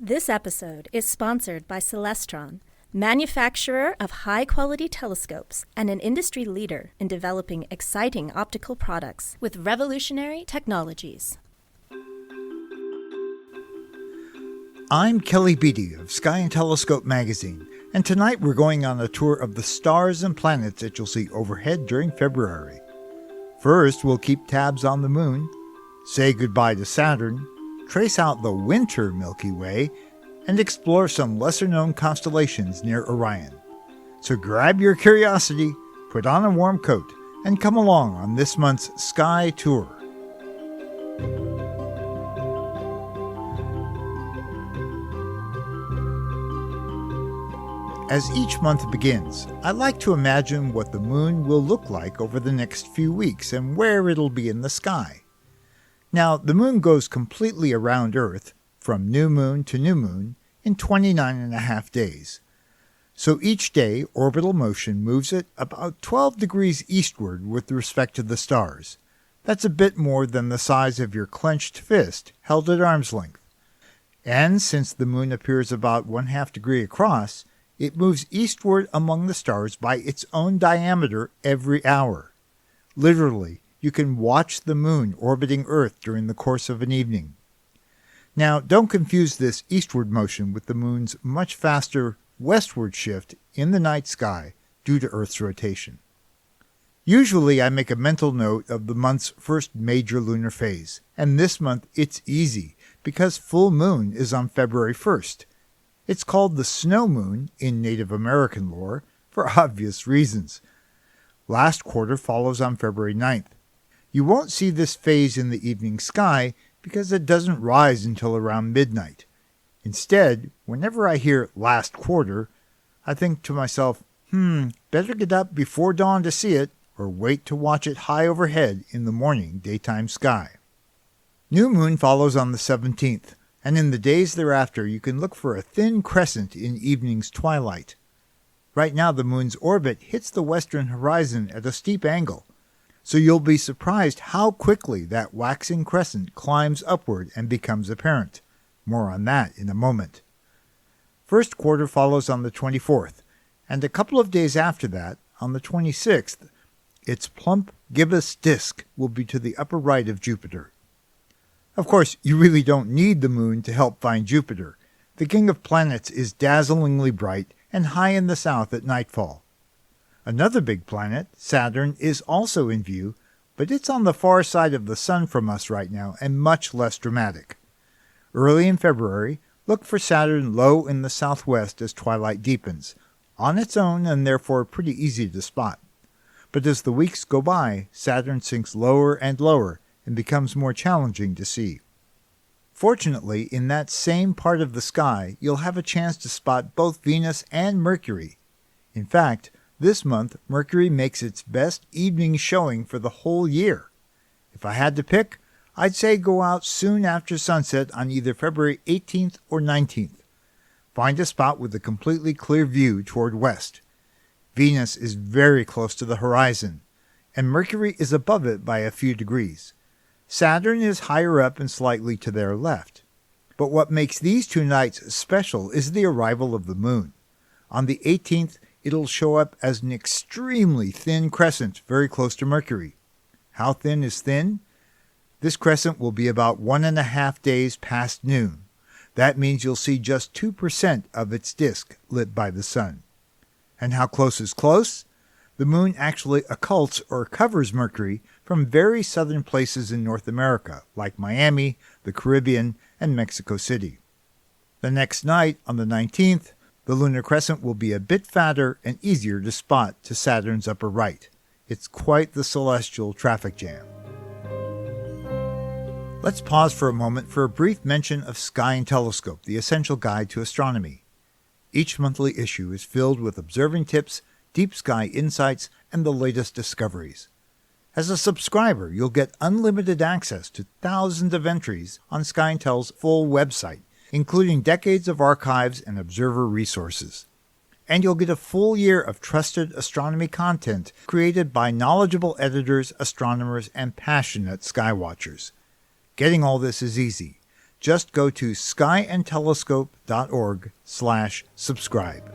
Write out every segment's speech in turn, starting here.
This episode is sponsored by Celestron, manufacturer of high-quality telescopes and an industry leader in developing exciting optical products with revolutionary technologies. I'm Kelly Beatty of Sky and Telescope magazine, and tonight we're going on a tour of the stars and planets that you'll see overhead during February. First, we'll keep tabs on the moon, say goodbye to Saturn, trace out the Winter Milky Way, and explore some lesser-known constellations near Orion. So grab your curiosity, put on a warm coat, and come along on this month's Sky Tour. As each month begins, I like to imagine what the moon will look like over the next few weeks and where it'll be in the sky. Now, the moon goes completely around Earth, from new moon to new moon, in 29.5 days. So each day, orbital motion moves it about 12 degrees eastward with respect to the stars. That's a bit more than the size of your clenched fist held at arm's length. And since the moon appears about 1/2 degree across, it moves eastward among the stars by its own diameter every hour. Literally, you can watch the moon orbiting Earth during the course of an evening. Now, don't confuse this eastward motion with the moon's much faster westward shift in the night sky due to Earth's rotation. Usually, I make a mental note of the month's first major lunar phase, and this month it's easy because full moon is on February 1st. It's called the snow moon in Native American lore for obvious reasons. Last quarter follows on February 9th. You won't see this phase in the evening sky because it doesn't rise until around midnight. Instead, whenever I hear last quarter, I think to myself, better get up before dawn to see it or wait to watch it high overhead in the morning daytime sky. New moon follows on the 17th. And in the days thereafter, you can look for a thin crescent in evening's twilight. Right now, the moon's orbit hits the western horizon at a steep angle, so you'll be surprised how quickly that waxing crescent climbs upward and becomes apparent. More on that in a moment. First quarter follows on the 24th, and a couple of days after that, on the 26th, its plump gibbous disk will be to the upper right of Jupiter. Of course, you really don't need the moon to help find Jupiter. The king of planets is dazzlingly bright and high in the south at nightfall. Another big planet, Saturn, is also in view, but it's on the far side of the sun from us right now and much less dramatic. Early in February, look for Saturn low in the southwest as twilight deepens, on its own and therefore pretty easy to spot. But as the weeks go by, Saturn sinks lower and lower, and becomes more challenging to see. Fortunately, in that same part of the sky, you'll have a chance to spot both Venus and Mercury. In fact, this month, Mercury makes its best evening showing for the whole year. If I had to pick, I'd say go out soon after sunset on either February 18th or 19th. Find a spot with a completely clear view toward west. Venus is very close to the horizon, and Mercury is above it by a few degrees. Saturn is higher up and slightly to their left. But what makes these two nights special is the arrival of the moon. On the 18th, it'll show up as an extremely thin crescent very close to Mercury. How thin is thin? This crescent will be about 1.5 days past noon. That means you'll see just 2% of its disk lit by the sun. And how close is close? The moon actually occults or covers Mercury from very southern places in North America, like Miami, the Caribbean, and Mexico City. The next night, on the 19th, the lunar crescent will be a bit fatter and easier to spot to Saturn's upper right. It's quite the celestial traffic jam. Let's pause for a moment for a brief mention of Sky and Telescope, the essential guide to astronomy. Each monthly issue is filled with observing tips, deep sky insights, and the latest discoveries. As a subscriber, you'll get unlimited access to thousands of entries on Sky and Tel's full website, including decades of archives and observer resources. And you'll get a full year of trusted astronomy content created by knowledgeable editors, astronomers, and passionate skywatchers. Getting all this is easy. Just go to skyandtelescope.org/subscribe.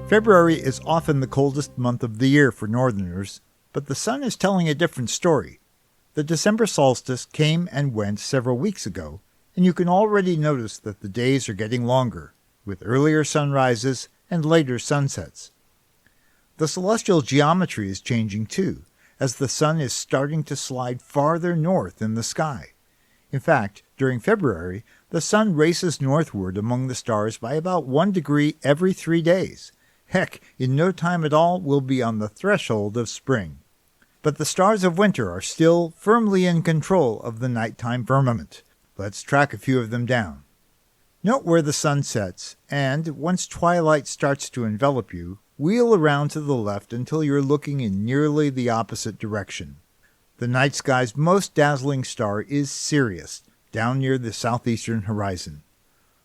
February is often the coldest month of the year for northerners, but the sun is telling a different story. The December solstice came and went several weeks ago, and you can already notice that the days are getting longer, with earlier sunrises and later sunsets. The celestial geometry is changing too, as the sun is starting to slide farther north in the sky. In fact, during February, the sun races northward among the stars by about 1 degree every 3 days. Heck, in no time at all, we'll be on the threshold of spring. But the stars of winter are still firmly in control of the nighttime firmament. Let's track a few of them down. Note where the sun sets, and once twilight starts to envelop you, wheel around to the left until you're looking in nearly the opposite direction. The night sky's most dazzling star is Sirius, down near the southeastern horizon.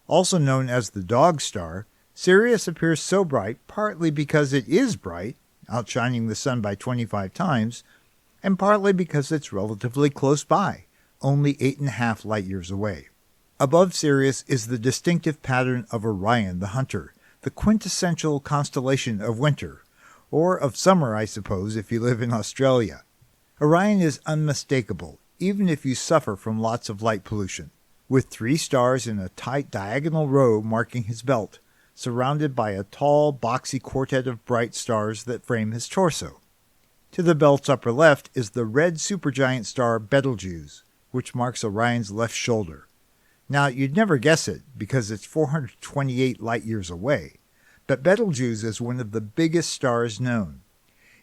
Also known as the Dog Star, Sirius appears so bright partly because it is bright, outshining the sun by 25 times, and partly because it's relatively close by, only 8.5 light-years away. Above Sirius is the distinctive pattern of Orion the Hunter, the quintessential constellation of winter, or of summer, I suppose, if you live in Australia. Orion is unmistakable, even if you suffer from lots of light pollution, with 3 stars in a tight diagonal row marking his belt, surrounded by a tall, boxy quartet of bright stars that frame his torso. To the belt's upper left is the red supergiant star Betelgeuse, which marks Orion's left shoulder. Now, you'd never guess it, because it's 428 light-years away, but Betelgeuse is one of the biggest stars known.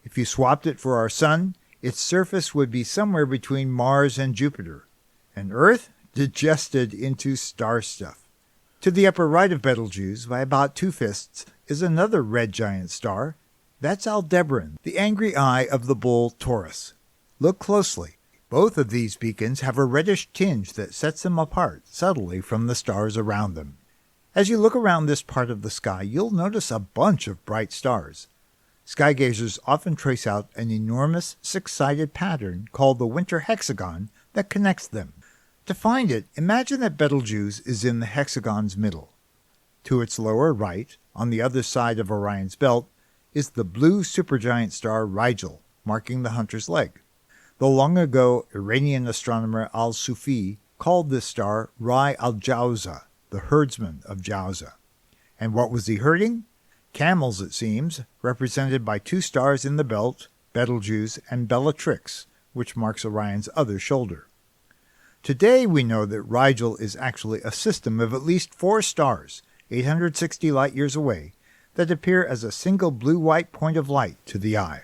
If you swapped it for our Sun, its surface would be somewhere between Mars and Jupiter, and Earth digested into star stuff. To the upper right of Betelgeuse, by about 2 fists, is another red giant star. That's Aldebaran, the angry eye of the bull Taurus. Look closely. Both of these beacons have a reddish tinge that sets them apart subtly from the stars around them. As you look around this part of the sky, you'll notice a bunch of bright stars. Skygazers often trace out an enormous 6-sided pattern called the winter hexagon that connects them. To find it, imagine that Betelgeuse is in the hexagon's middle. To its lower right, on the other side of Orion's belt, is the blue supergiant star Rigel, marking the hunter's leg. The long-ago Iranian astronomer Al-Sufi called this star Rai al-Jawza, the herdsman of Jawza. And what was he herding? Camels, it seems, represented by 2 stars in the belt, Betelgeuse and Bellatrix, which marks Orion's other shoulder. Today we know that Rigel is actually a system of at least 4 stars, 860 light-years away, that appear as a single blue-white point of light to the eye.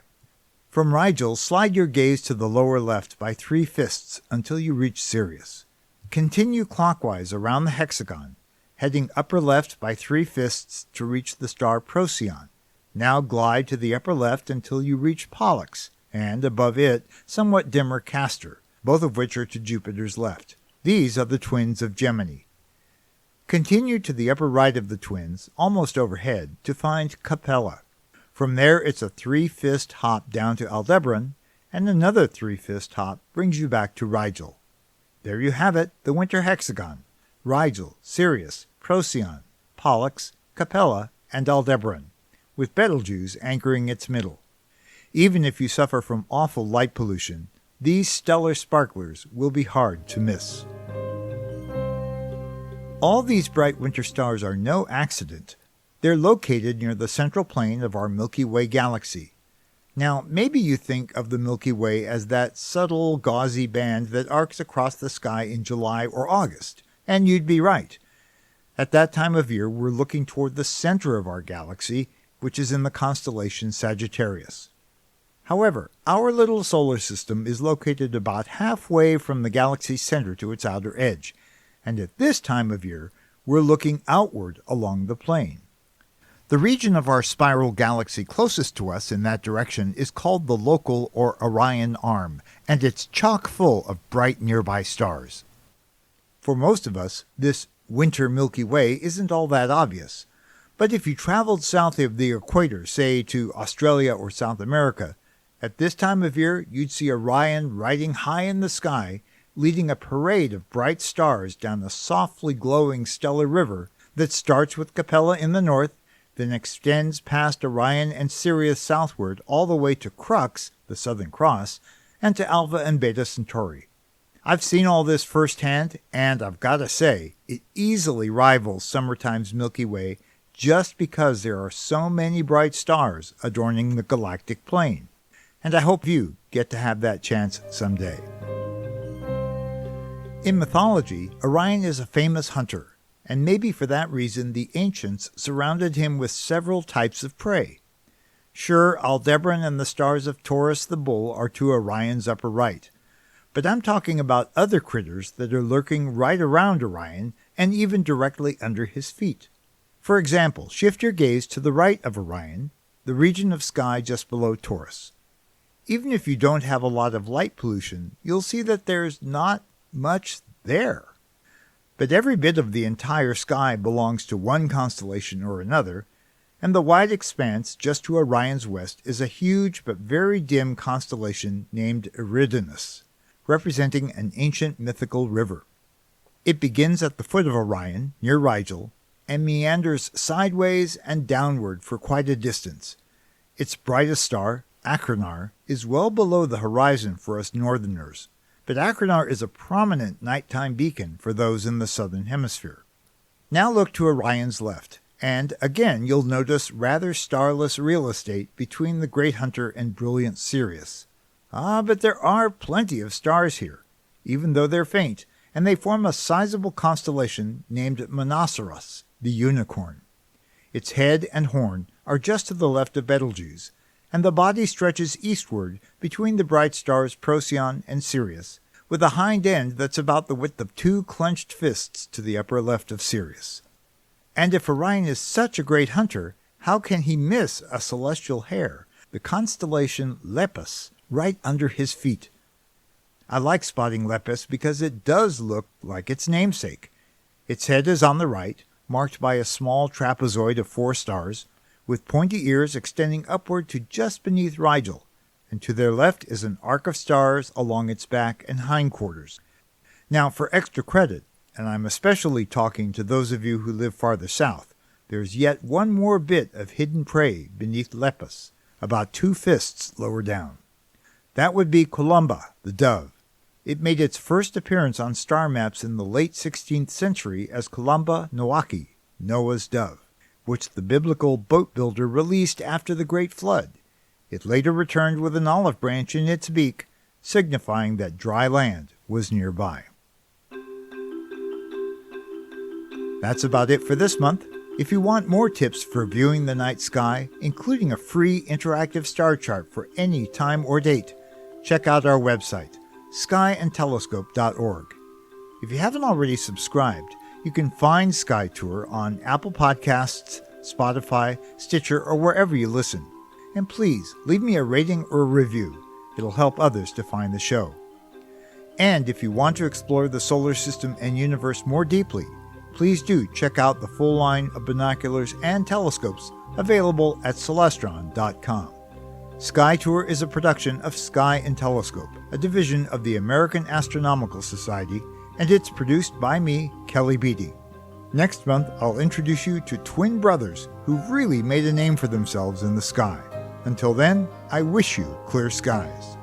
From Rigel, slide your gaze to the lower left by 3 fists until you reach Sirius. Continue clockwise around the hexagon, heading upper left by 3 fists to reach the star Procyon. Now glide to the upper left until you reach Pollux, and above it, somewhat dimmer Castor, both of which are to Jupiter's left. These are the twins of Gemini. Continue to the upper right of the twins, almost overhead, to find Capella. From there it's a 3-fist hop down to Aldebaran, and another 3-fist hop brings you back to Rigel. There you have it, the winter hexagon. Rigel, Sirius, Procyon, Pollux, Capella, and Aldebaran, with Betelgeuse anchoring its middle. Even if you suffer from awful light pollution, these stellar sparklers will be hard to miss. All these bright winter stars are no accident. They're located near the central plane of our Milky Way galaxy. Now, maybe you think of the Milky Way as that subtle, gauzy band that arcs across the sky in July or August, and you'd be right. At that time of year, we're looking toward the center of our galaxy, which is in the constellation Sagittarius. However, our little solar system is located about halfway from the galaxy's center to its outer edge, and at this time of year, we're looking outward along the plane. The region of our spiral galaxy closest to us in that direction is called the local or Orion arm, and it's chock full of bright nearby stars. For most of us, this Winter Milky Way isn't all that obvious, but if you traveled south of the equator, say to Australia or South America, at this time of year you'd see Orion riding high in the sky, leading a parade of bright stars down a softly glowing stellar river that starts with Capella in the north, then extends past Orion and Sirius southward all the way to Crux, the Southern Cross, and to Alpha and Beta Centauri. I've seen all this firsthand, and I've got to say, it easily rivals summertime's Milky Way just because there are so many bright stars adorning the galactic plane. And I hope you get to have that chance someday. In mythology, Orion is a famous hunter, and maybe for that reason the ancients surrounded him with several types of prey. Sure, Aldebaran and the stars of Taurus the Bull are to Orion's upper right, but I'm talking about other critters that are lurking right around Orion and even directly under his feet. For example, shift your gaze to the right of Orion, the region of sky just below Taurus. Even if you don't have a lot of light pollution, you'll see that there's not much there. But every bit of the entire sky belongs to one constellation or another, and the wide expanse just to Orion's west is a huge but very dim constellation named Eridanus, representing an ancient mythical river. It begins at the foot of Orion, near Rigel, and meanders sideways and downward for quite a distance. Its brightest star, Achernar, is well below the horizon for us northerners, but Achernar is a prominent nighttime beacon for those in the southern hemisphere. Now look to Orion's left, and again you'll notice rather starless real estate between the Great Hunter and brilliant Sirius. But there are plenty of stars here, even though they're faint, and they form a sizable constellation named Monoceros, the unicorn. Its head and horn are just to the left of Betelgeuse, and the body stretches eastward between the bright stars Procyon and Sirius, with a hind end that's about the width of two clenched fists to the upper left of Sirius. And if Orion is such a great hunter, how can he miss a celestial hare, the constellation Lepus, right under his feet? I like spotting Lepus because it does look like its namesake. Its head is on the right, marked by a small trapezoid of 4 stars, with pointy ears extending upward to just beneath Rigel, and to their left is an arc of stars along its back and hindquarters. Now, for extra credit, and I'm especially talking to those of you who live farther south, there's yet one more bit of hidden prey beneath Lepus, about 2 fists lower down. That would be Columba, the dove. It made its first appearance on star maps in the late 16th century as Columba Noachi, Noah's dove, which the biblical boat builder released after the Great Flood. It later returned with an olive branch in its beak, signifying that dry land was nearby. That's about it for this month. If you want more tips for viewing the night sky, including a free interactive star chart for any time or date, check out our website, skyandtelescope.org. If you haven't already subscribed, you can find Sky Tour on Apple Podcasts, Spotify, Stitcher, or wherever you listen. And please, leave me a rating or a review. It'll help others to find the show. And if you want to explore the solar system and universe more deeply, please do check out the full line of binoculars and telescopes available at Celestron.com. Sky Tour is a production of Sky and Telescope, a division of the American Astronomical Society, and it's produced by me, Kelly Beatty. Next month, I'll introduce you to twin brothers who really made a name for themselves in the sky. Until then, I wish you clear skies.